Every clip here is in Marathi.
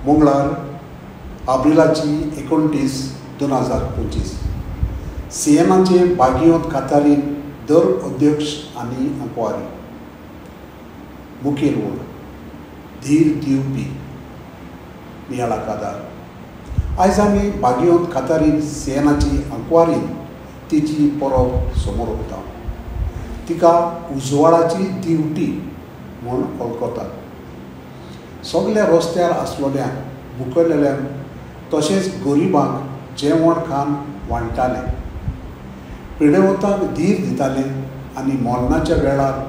मंगळार एप्रिलाची 29, 2025 सीएमाचे बागयोत कातारीन दर अध्यक्ष आनी आंकवारी मुखेल वड धीर दिवपी नियाळा कादार आयज आमी बागयोत कातारीन सीएनाची आंकवारीन तिची परब समोर उरता. तिका उजवाडाची दिवटी म्हूण वळखतात. सगळ्या रस्त्यार आसलेल्यांक भुकयलेल्यांक तशेंच गरिबांक जेवण खाण वांट्टाले, पिडेवतांक धीर दिताले आनी मरणाच्या वेळार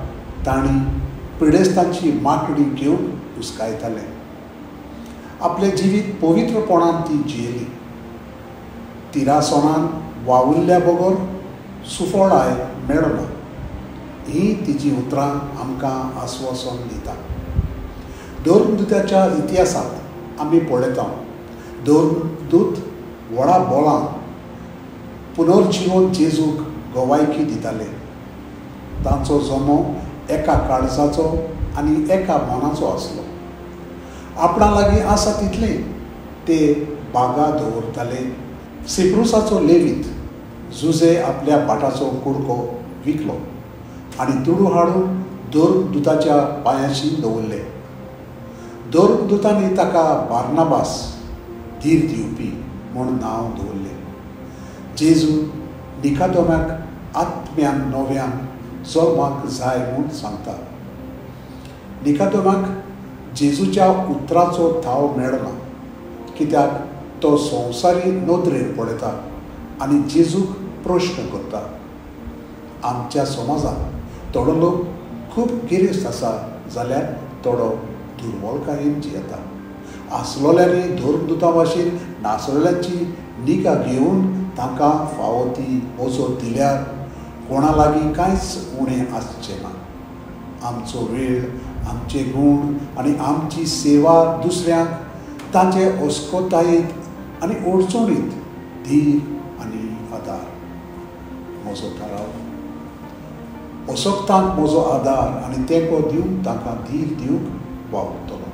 तांणी पिडेस्तांची माकडी घेवन हुस्कायताले. आपले जिवीत पवित्रपणान ती जियेली. तिरासोणान वावुरल्या बगर सुफळाय मेळना ही तिची उतरां आमकां आस्वासन दिता. देवदूताच्या इतिहासांत आमी पळयता देवदूत व्हडा बोलान पुनर्जिवन जेजूक गवायकी दिताले. तांचो जल्म एका काळजाचो आनी एका मनाचो आसलो. आपणा लागीं आसा तितलें ते बागा दवरताले. सिप्रुसाचो लेवीत जुजे आपल्या भाटाचो कुडको विकलो आनी दुडू हाडून देवदूताच्या पांयाशी दवरले. देवदूतांनी ताका बार्नाबास धीर दिवपी म्हूण नांव दवरलें. जेजू निकादेमाक आत्म्यान नव्यान जल्माक जाय म्हूण सांगता. निकादेमाक जेजूच्या उतराचो थाव मेळना, कित्याक तो संवसारी नदरेन पळयता आनी जेजूक प्रश्न करता. आमच्या समाजांत थोडो लोक खूब गिरेस्त आसा जाल्यार थोडो दुर्बलकायेन जियेता. आसलोल्यांनी देवदूतां भाशेन नासलेल्यांची निगा घेवन तांकां फावो ती वचत दिल्यार कोणा लागीं कांयच उणें आसचें ना. आमचो वेळ, आमचे गूण आनी आमची सेवा दुसऱ्यांक तांचे अस्कोतायेंत आनी अडचणींत धीर आनी आदार. म्हजो थाराव अशक्तांक म्हजो आदार आनी तेंको दिवन तांकां धीर दिवंक वावुरतलो.